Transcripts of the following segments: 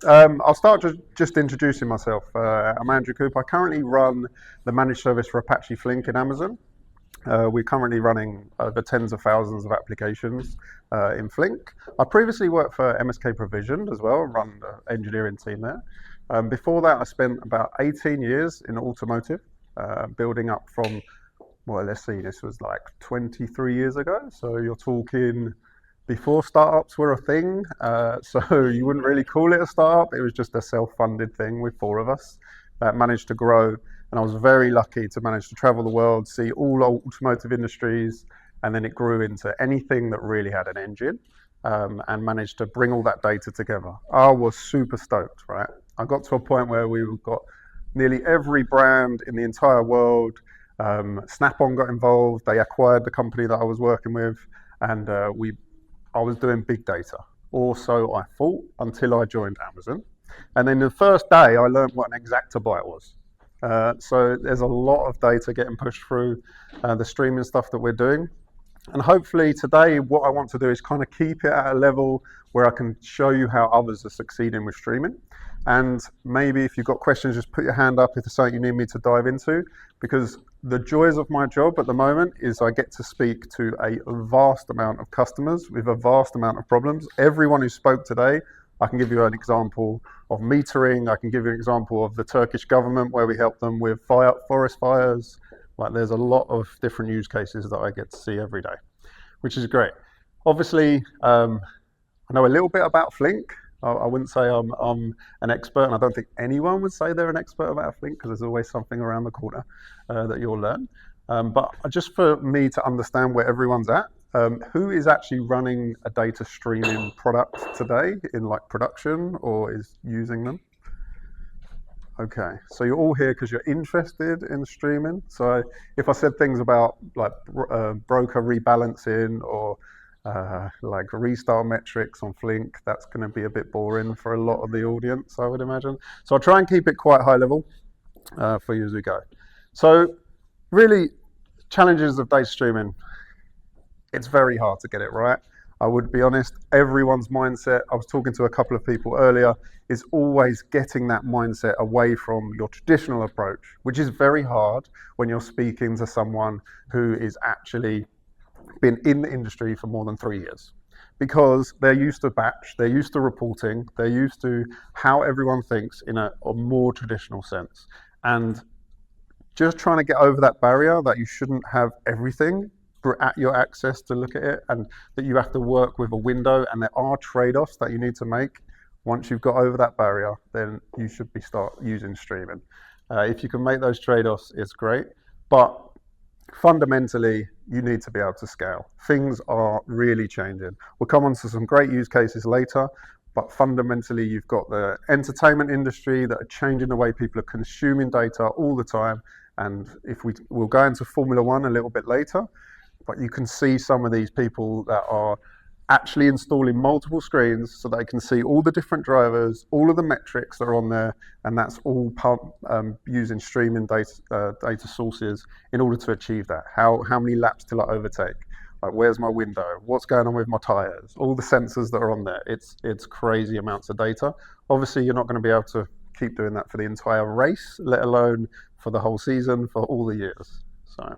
I'll start just introducing myself. I'm Andrew Cooper. I currently run the managed service for Apache Flink in Amazon. We're currently running over tens of thousands of applications in Flink. I previously worked for MSK Provision as well, run the engineering team there. Before that, I spent about 18 years in automotive, building up from, well, let's see, this was like 23 years ago. So you're talking before startups were a thing. So you wouldn't really call it a startup. It was just a self-funded thing with 4 of us that managed to grow. And I was very lucky to manage to travel the world, see all automotive industries, and then it grew into anything that really had an engine, and managed to bring all that data together. I was super stoked, right? I got to a point where we got nearly every brand in the entire world. Snap-on got involved. They acquired the company that I was working with, and I was doing big data, or so I thought, until I joined Amazon. And then the first day, I learned what an exactabyte was. So there's a lot of data getting pushed through the streaming stuff that we're doing. And hopefully today, what I want to do is kind of keep it at a level where I can show you how others are succeeding with streaming. And maybe if you've got questions, just put your hand up if there's something you need me to dive into, because the joys of my job at the moment is I get to speak to a vast amount of customers with a vast amount of problems. Everyone who spoke today, I can give you an example of metering. I can give you an example of the Turkish government where we help them with forest fires. Like, there's a lot of different use cases that I get to see every day, which is great. Obviously, I know a little bit about Flink. I wouldn't say I'm an expert, and I don't think anyone would say they're an expert about Flink, because there's always something around the corner that you'll learn. But just for me to understand where everyone's at, who is actually running a data streaming product today in like production or is using them? Okay, so you're all here because you're interested in streaming. So if I said things about like broker rebalancing or like restart metrics on Flink, that's going to be a bit boring for a lot of the audience, I would imagine. So I'll try and keep it quite high level for you as we go. So really, challenges of data streaming. It's very hard to get it right. I would be honest, everyone's mindset, I was talking to a couple of people earlier, is always getting that mindset away from your traditional approach, which is very hard when you're speaking to someone who is actually been in the industry for more than 3 years, because they're used to batch, they're used to reporting, they're used to how everyone thinks in a more traditional sense. And just trying to get over that barrier that you shouldn't have everything at your access to look at it, and that you have to work with a window, and there are trade-offs that you need to make. Once you've got over that barrier, then you should start using streaming. If you can make those trade-offs, it's great. But fundamentally, you need to be able to scale. Things are really changing. We'll come on to some great use cases later, but fundamentally, you've got the entertainment industry that are changing the way people are consuming data all the time. And if we'll go into Formula One a little bit later, but you can see some of these people that are actually installing multiple screens so they can see all the different drivers, all of the metrics that are on there, and that's all using streaming data sources in order to achieve that. How many laps till I overtake? Like, where's my window? What's going on with my tires? All the sensors that are on there. It's crazy amounts of data. Obviously, you're not going to be able to keep doing that for the entire race, let alone for the whole season, for all the years. So,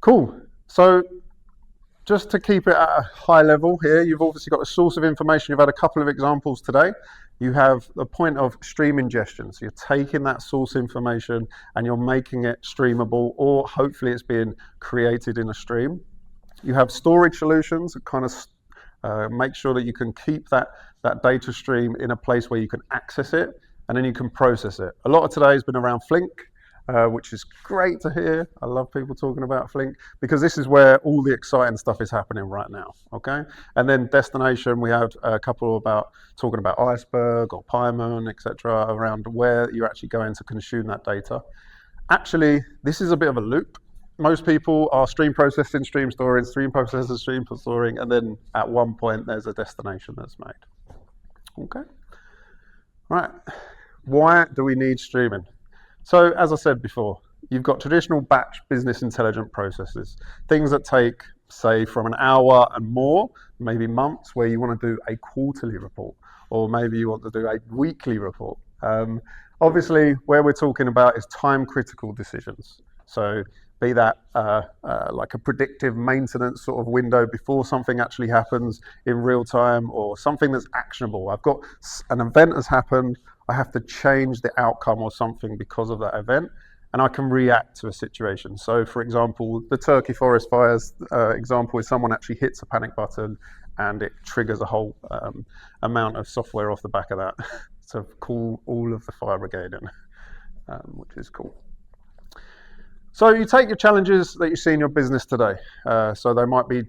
cool. So just to keep it at a high level here, you've obviously got a source of information. You've had a couple of examples today. You have the point of stream ingestion. So you're taking that source information and you're making it streamable, or hopefully it's being created in a stream. You have storage solutions that kind of make sure that you can keep that data stream in a place where you can access it, and then you can process it. A lot of today has been around Flink, which is great to hear. I love people talking about Flink, because this is where all the exciting stuff is happening right now, okay? And then destination, we have a couple talking about Iceberg or Pymon, etc., around where you're actually going to consume that data. Actually, this is a bit of a loop. Most people are stream processing, stream storing, stream processing, stream storing, and then at one point there's a destination that's made, okay? Right, why do we need streaming? So as I said before, you've got traditional batch business intelligent processes, things that take, say, from an hour and more, maybe months, where you want to do a quarterly report. or maybe you want to do a weekly report. Obviously, where we're talking about is time critical decisions. So be that like a predictive maintenance sort of window before something actually happens in real time, or something that's actionable. I've got an event has happened, I have to change the outcome or something because of that event, and I can react to a situation. So, for example, the Turkey forest fires example is someone actually hits a panic button and it triggers a whole amount of software off the back of that to call all of the fire brigade in, which is cool. So you take your challenges that you see in your business today. So there might be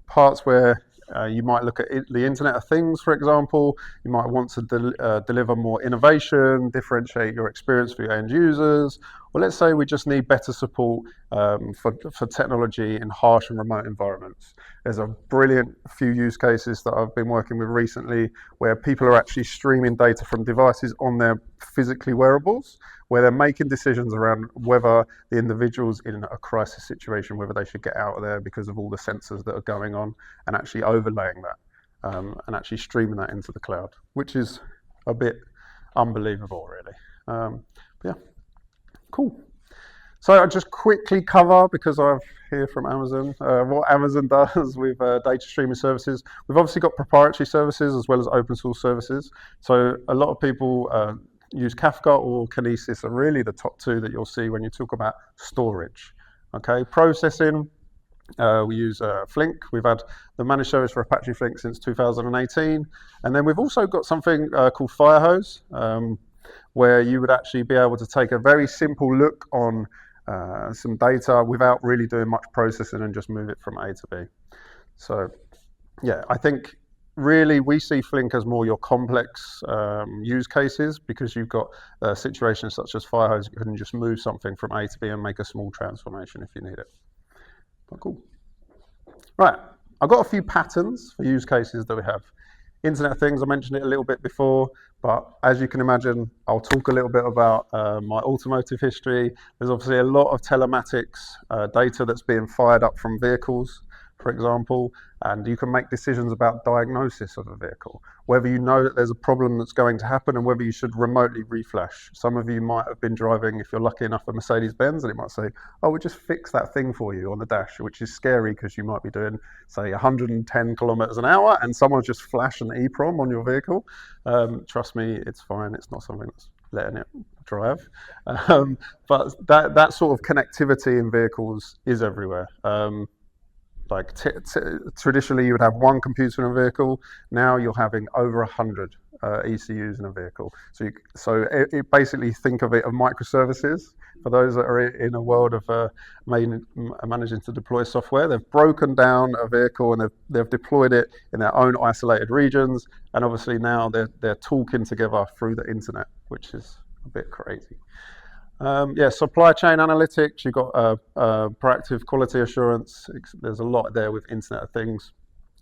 parts where you might look at the Internet of Things, for example. You might want to deliver more innovation, differentiate your experience for your end users. Or let's say we just need better support for technology in harsh and remote environments. There's a brilliant few use cases that I've been working with recently where people are actually streaming data from devices on their physically wearables, where they're making decisions around whether the individual's in a crisis situation, whether they should get out of there because of all the sensors that are going on, and actually overlaying that and actually streaming that into the cloud, which is a bit unbelievable, really. Yeah, cool. So I'll just quickly cover, because I've heard from Amazon, what Amazon does with data streaming services. We've obviously got proprietary services as well as open source services. So a lot of people use Kafka or Kinesis are really the top two that you'll see when you talk about storage. Okay, processing, we use Flink. We've had the managed service for Apache Flink since 2018. And then we've also got something called Firehose, where you would actually be able to take a very simple look on some data without really doing much processing and just move it from A to B. So yeah, I think really we see Flink as more your complex use cases, because you've got situations such as Firehose, you can just move something from A to B and make a small transformation if you need it. But cool. Right, I've got a few patterns for use cases that we have. Internet of Things, I mentioned it a little bit before, but as you can imagine, I'll talk a little bit about my automotive history. There's obviously a lot of telematics data that's being fired up from vehicles, for example, and you can make decisions about diagnosis of a vehicle, whether you know that there's a problem that's going to happen and whether you should remotely reflash. Some of you might have been driving, if you're lucky enough, a Mercedes-Benz, and it might say, oh, we'll just fix that thing for you on the dash, which is scary because you might be doing, say, 110 kilometers an hour and someone's just flashed an EEPROM on your vehicle. Trust me, it's fine. It's not something that's letting it drive. But that sort of connectivity in vehicles is everywhere. Like traditionally you would have one computer in a vehicle. Now you're having over 100 ECUs in a vehicle. So it basically, think of it of microservices. For those that are in a world of managing to deploy software, they've broken down a vehicle and they've deployed it in their own isolated regions. And obviously now they're talking together through the internet, which is a bit crazy. Yeah, supply chain analytics, you've got proactive quality assurance. There's a lot there with Internet of Things.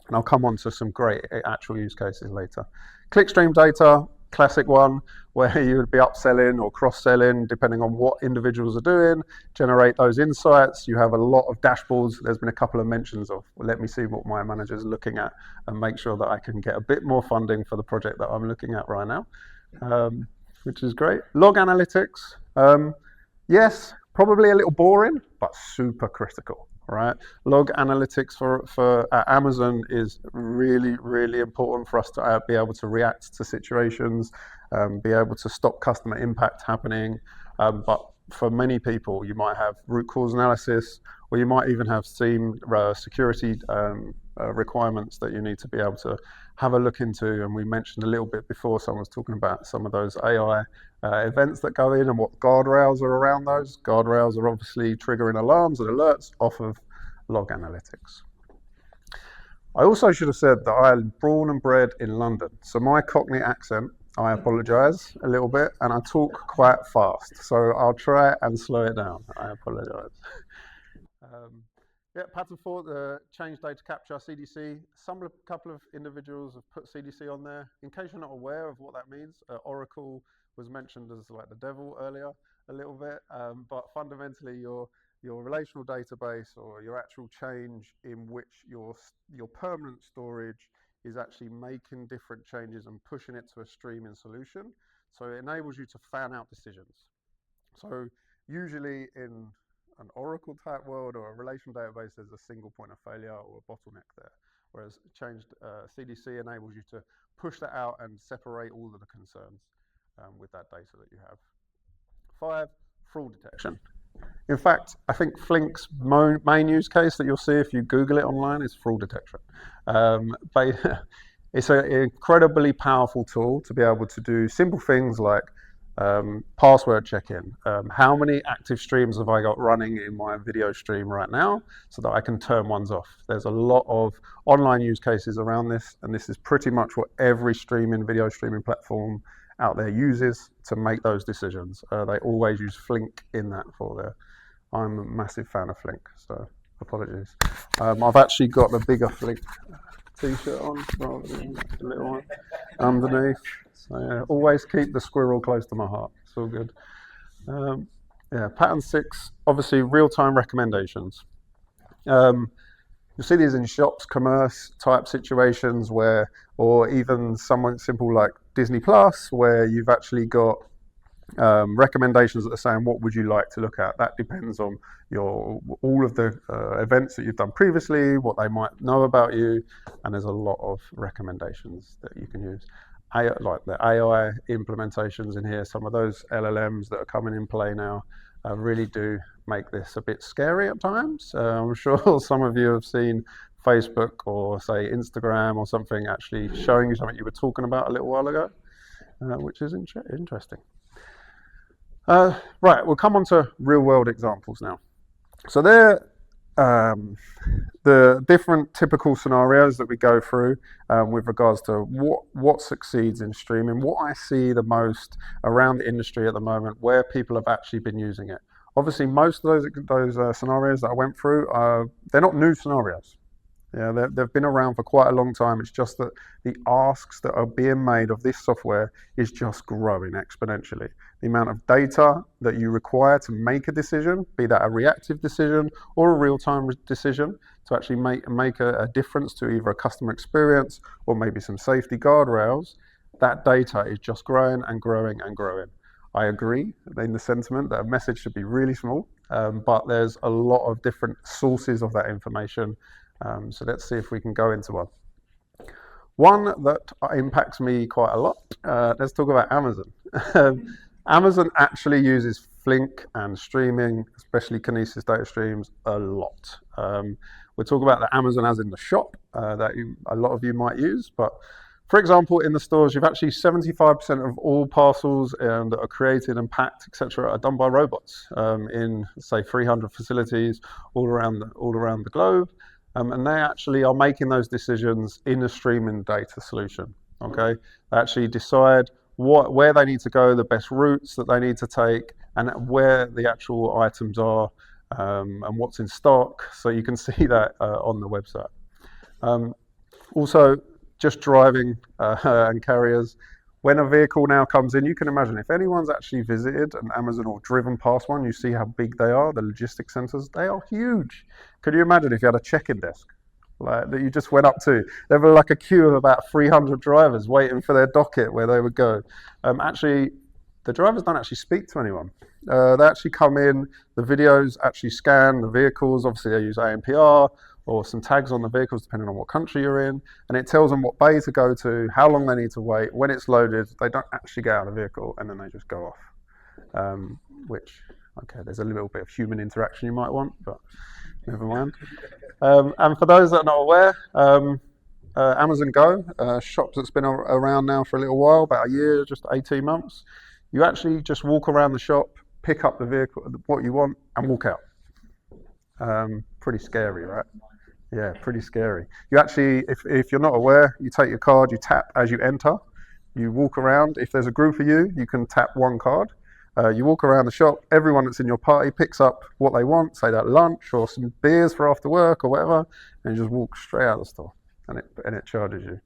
And I'll come on to some great actual use cases later. Clickstream data, classic one, where you would be upselling or cross-selling, depending on what individuals are doing, generate those insights. You have a lot of dashboards. There's been a couple of mentions of, well, let me see what my manager's looking at and make sure that I can get a bit more funding for the project that I'm looking at right now, which is great. Log analytics. Yes, probably a little boring, but super critical, right? Log analytics for Amazon is really, really important for us to be able to react to situations, be able to stop customer impact happening. But for many people, you might have root cause analysis, or you might even have SIEM security requirements that you need to be able to have a look into. And we mentioned a little bit before, someone was talking about some of those AI events that go in and what guardrails are around those. Guardrails are obviously triggering alarms and alerts off of log analytics. I also should have said that I am born and bred in London. So my Cockney accent, I apologise a little bit, and I talk quite fast. So I'll try and slow it down. I apologise. Yeah, pattern 4, the change data capture, CDC. A couple of individuals have put CDC on there. In case you're not aware of what that means, Oracle was mentioned as like the devil earlier a little bit, but fundamentally your relational database, or your actual change in which your permanent storage is actually making different changes and pushing it to a streaming solution. So it enables you to fan out decisions. So usually in an Oracle type world or a relational database, there's a single point of failure or a bottleneck there. Whereas CDC enables you to push that out and separate all of the concerns with that data that you have. 5, fraud detection. In fact, I think Flink's main use case that you'll see if you Google it online is fraud detection. It's an incredibly powerful tool to be able to do simple things like password check-in. How many active streams have I got running in my video stream right now so that I can turn ones off? There's a lot of online use cases around this, and this is pretty much what every video streaming platform out there uses to make those decisions. They always use Flink in that for their. I'm a massive fan of Flink, so apologies. I've actually got the bigger Flink t-shirt on rather than the little one underneath. So yeah, always keep the squirrel close to my heart. It's all good. Yeah, pattern 6, obviously real-time recommendations. You'll see these in shops, commerce type situations where, or even somewhat simple like Disney Plus, where you've actually got recommendations that are saying what would you like to look at. That depends on all of the events that you've done previously, what they might know about you, and there's a lot of recommendations that you can use. Like the AI implementations in here, some of those LLMs that are coming in play now really do make this a bit scary at times. I'm sure some of you have seen Facebook or say Instagram or something actually showing you something you were talking about a little while ago, which is interesting. Right, we'll come on to real world examples now. So they're the different typical scenarios that we go through with regards to what succeeds in streaming, what I see the most around the industry at the moment, where people have actually been using it. Obviously, most of those scenarios that I went through, they're not new scenarios. Yeah, they've been around for quite a long time. It's just that the asks that are being made of this software is just growing exponentially. The amount of data that you require to make a decision, be that a reactive decision or a real-time decision, to actually make a difference to either a customer experience or maybe some safety guardrails, that data is just growing and growing and growing. I agree in the sentiment that a message should be really small, but there's a lot of different sources of that information. So let's see if we can go into one. One that impacts me quite a lot, let's talk about Amazon. Amazon actually uses Flink and streaming, especially Kinesis data streams, a lot. We'll talk about the Amazon as in the shop that a lot of you might use, but for example, in the stores, you've actually 75% of all parcels that are created and packed, etc., are done by robots in, say, 300 facilities all around the globe. And they actually are making those decisions in a streaming data solution. Okay, they actually decide where they need to go, the best routes that they need to take, and where the actual items are and what's in stock. So you can see that on the website. Also, just driving and carriers. When a vehicle now comes in, you can imagine if anyone's actually visited an Amazon or driven past one, you see how big they are, the logistics centers, they are huge. Could you imagine if you had a check-in desk like that you just went up to? There were like a queue of about 300 drivers waiting for their docket where they would go. Actually, the drivers don't actually speak to anyone. They actually come in, the videos actually scan the vehicles, obviously they use ANPR, or some tags on the vehicles depending on what country you're in, and it tells them what bay to go to, how long they need to wait, when it's loaded. They don't actually get out of the vehicle and then they just go off, which, okay, there's a little bit of human interaction you might want, but never mind. And for those that are not aware, Amazon Go, a shop that's been around now for a little while, about a year, just 18 months, you actually just walk around the shop, pick up the vehicle, what you want, and walk out. Pretty scary, right? Yeah, pretty scary. You actually, if you're not aware, you take your card, you tap as you enter, you walk around. If there's a group of you, you can tap one card. You walk around the shop, everyone that's in your party picks up what they want, say that lunch or some beers for after work or whatever, and you just walk straight out of the store, and it charges you.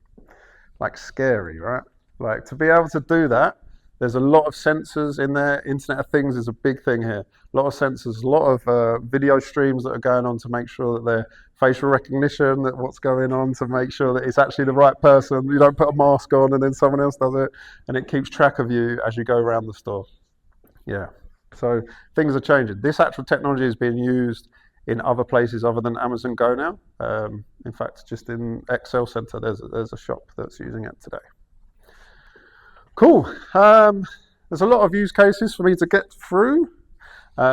Like scary, right? Like to be able to do that, there's a lot of sensors in there. Internet of Things is a big thing here. A lot of sensors, a lot of video streams that are going on to make sure that they're facial recognition, that what's going on, to make sure that it's actually the right person. You don't put a mask on and then someone else does it, and it keeps track of you as you go around the store. Yeah, so things are changing. This actual technology is being used in other places other than Amazon Go now. In fact, just in Excel Center, there's a shop that's using it today. Cool. There's a lot of use cases for me to get through,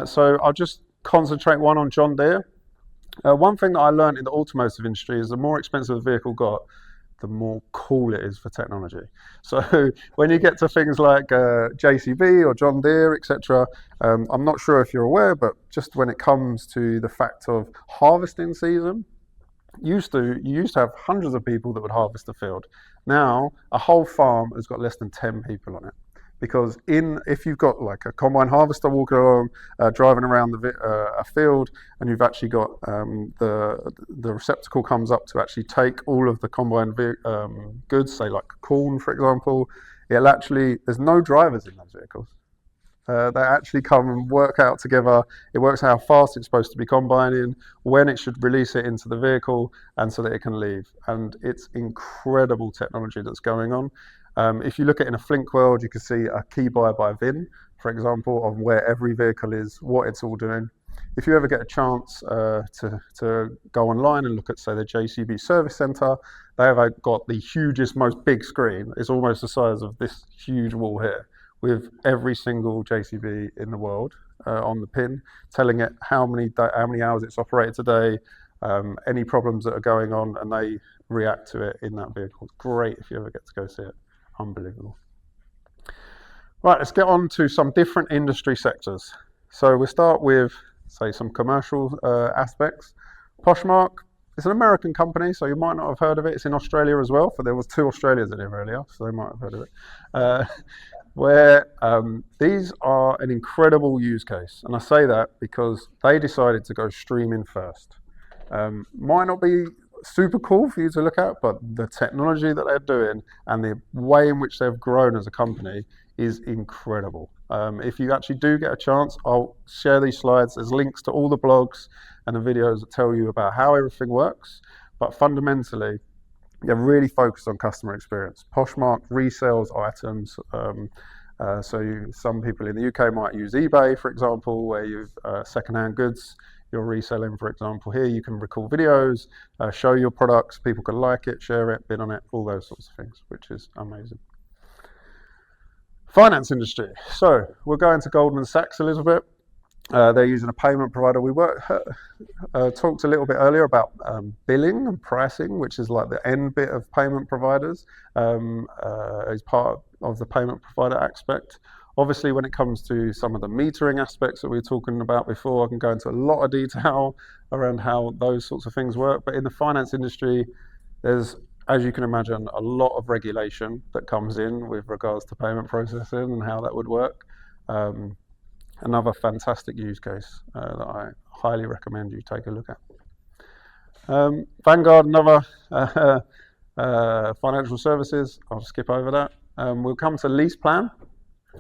so I'll just concentrate one on John Deere. One thing that I learned in the automotive industry is the more expensive the vehicle got, the more cool it is for technology. So when you get to things like JCB or John Deere, etc., I'm not sure if you're aware, but just when it comes to the fact of harvesting season, you used to have hundreds of people that would harvest the field. Now a whole farm has got less than 10 people on it. Because if you've got like a combine harvester walking along, driving around a field, and you've actually got the receptacle comes up to actually take all of the combine goods, say like corn, for example, there's no drivers in those vehicles. They actually come and work out together. It works out how fast it's supposed to be combining, when it should release it into the vehicle, and so that it can leave. And it's incredible technology that's going on. If you look at in a Flink world, you can see a key buy by VIN, for example, of where every vehicle is, what it's all doing. If you ever get a chance to go online and look at, say, the JCB service center, they have got the hugest, most big screen. It's almost the size of this huge wall here, with every single JCB in the world on the pin, telling it how many hours it's operated today, any problems that are going on, and they react to it in that vehicle. It's great if you ever get to go see it. Unbelievable. Right, let's get on to some different industry sectors. So we'll start with, say, some commercial aspects. Poshmark is an American company, so you might not have heard of it. It's in Australia as well, but there was 2 Australians in here earlier, so they might have heard of it. Where these are an incredible use case. And I say that because they decided to go streaming first. Might not be super cool for you to look at, but the technology that they're doing and the way in which they've grown as a company is incredible. If you actually do get a chance, I'll share these slides. There's links to all the blogs and the videos that tell you about how everything works, but fundamentally they're really focused on customer experience. Poshmark resells items. Some people in the UK might use eBay, for example, where you've secondhand goods you're reselling. For example, here you can record videos, show your products, people can like it, share it, bid on it, all those sorts of things, which is amazing. Finance industry. So we're going to Goldman Sachs a little bit. They're using a payment provider. We talked a little bit earlier about billing and pricing, which is like the end bit of payment providers, as part of the payment provider aspect. Obviously, when it comes to some of the metering aspects that we were talking about before, I can go into a lot of detail around how those sorts of things work. But in the finance industry, there's, as you can imagine, a lot of regulation that comes in with regards to payment processing and how that would work. Another fantastic use case that I highly recommend you take a look at. Vanguard, another financial services. I'll skip over that. We'll come to Lease Plan.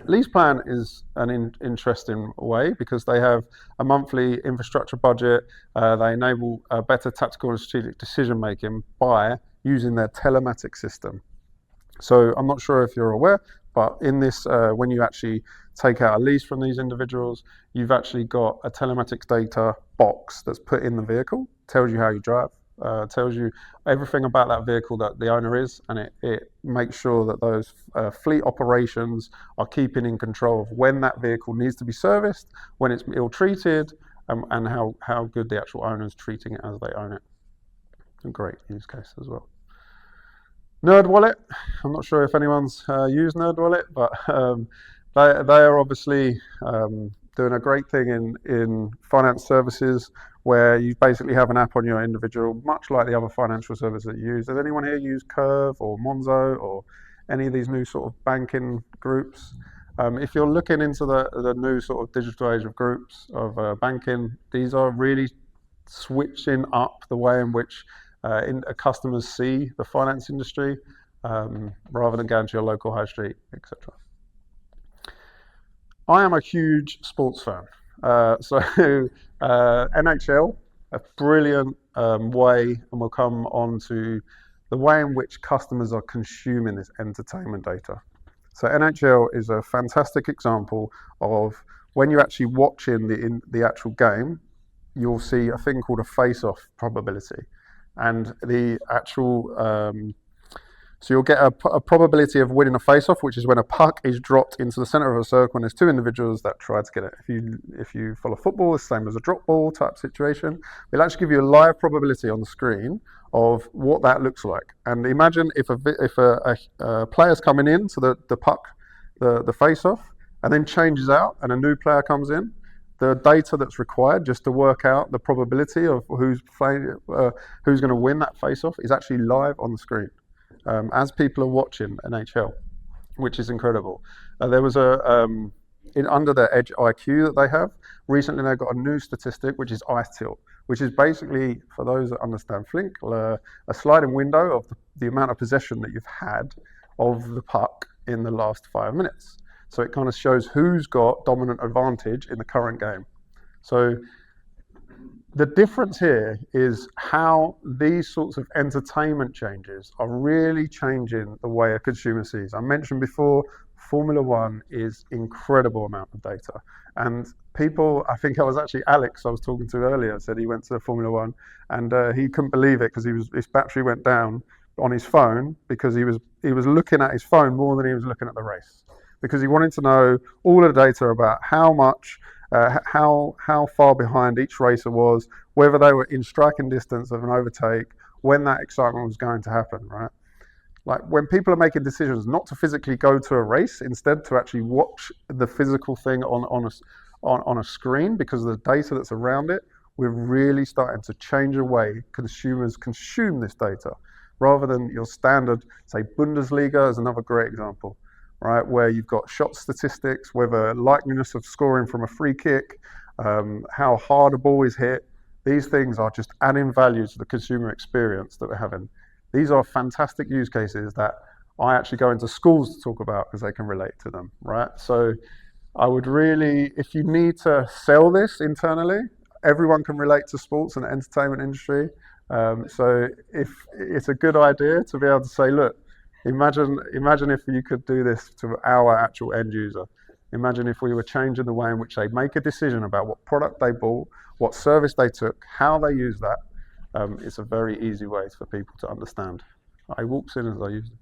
Lease Plan is an interesting way because they have a monthly infrastructure budget. They enable better tactical and strategic decision making by using their telematics system. So I'm not sure if you're aware, but in this, when you actually take out a lease from these individuals, you've actually got a telematics data box that's put in the vehicle, tells you how you drive, tells you everything about that vehicle that the owner is, and it makes sure that those fleet operations are keeping in control of when that vehicle needs to be serviced, when it's ill-treated, and how good the actual owner is treating it as they own it. A great use case as well. NerdWallet. I'm not sure if anyone's used NerdWallet, but they are obviously doing a great thing in finance services, where you basically have an app on your individual, much like the other financial services that you use. Does anyone here use Curve or Monzo or any of these new sort of banking groups? If you're looking into the new sort of digital age of groups of banking, these are really switching up the way in which customers see the finance industry, rather than going to your local high street, etc. I am a huge sports fan. NHL a brilliant way, and we'll come on to the way in which customers are consuming this entertainment data. So NHL is a fantastic example of when you're actually watching the actual game, you'll see a thing called a face-off probability. And the actual, so you'll get a probability of winning a face-off, which is when a puck is dropped into the center of a circle and there's two individuals that try to get it. If you follow football, it's the same as a drop ball type situation. We'll actually give you a live probability on the screen of what that looks like. And imagine if a player's coming in to the puck, the face-off, and then changes out and a new player comes in, the data that's required just to work out the probability of who's going to win that face-off is actually live on the screen as people are watching NHL, which is incredible. There was under their Edge IQ that they have, recently they got a new statistic, which is ice tilt, which is basically, for those that understand Flink, a sliding window of the amount of possession that you've had of the puck in the last 5 minutes. So it kind of shows who's got dominant advantage in the current game. So the difference here is how these sorts of entertainment changes are really changing the way a consumer sees. I mentioned before, Formula One is incredible amount of data. And people, I think it was actually Alex I was talking to earlier, said he went to Formula One and he couldn't believe it because his battery went down on his phone because he was looking at his phone more than he was looking at the race. Because he wanted to know all of the data about how much, how far behind each racer was, whether they were in striking distance of an overtake, when that excitement was going to happen, right? Like when people are making decisions not to physically go to a race, instead to actually watch the physical thing on a screen because of the data that's around it, we're really starting to change the way consumers consume this data, rather than your standard, say Bundesliga is another great example. Right, where you've got shot statistics, whether likeliness of scoring from a free kick, how hard a ball is hit. These things are just adding value to the consumer experience that we're having. These are fantastic use cases that I actually go into schools to talk about because they can relate to them, right? So I would really, if you need to sell this internally, everyone can relate to sports and the entertainment industry. So if it's a good idea to be able to say, look, Imagine if you could do this to our actual end user. Imagine if we were changing the way in which they make a decision about what product they bought, what service they took, how they use that. It's a very easy way for people to understand. I walks in as I use it.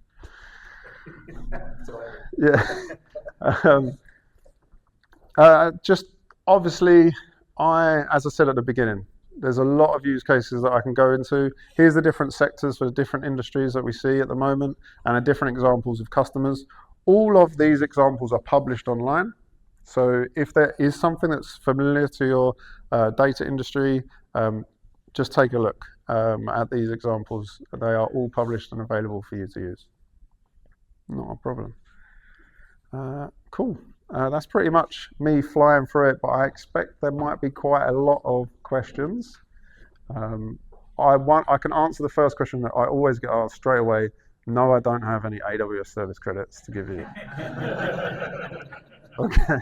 Yeah. Just obviously, as I said at the beginning, there's a lot of use cases that I can go into. Here's the different sectors for the different industries that we see at the moment and the different examples of customers. All of these examples are published online. So if there is something that's familiar to your data industry, just take a look at these examples. They are all published and available for you to use. Not a problem. Cool. That's pretty much me flying through it, but I expect there might be quite a lot of questions. I can answer the first question that I always get asked straight away. No, I don't have any AWS service credits to give you. Okay.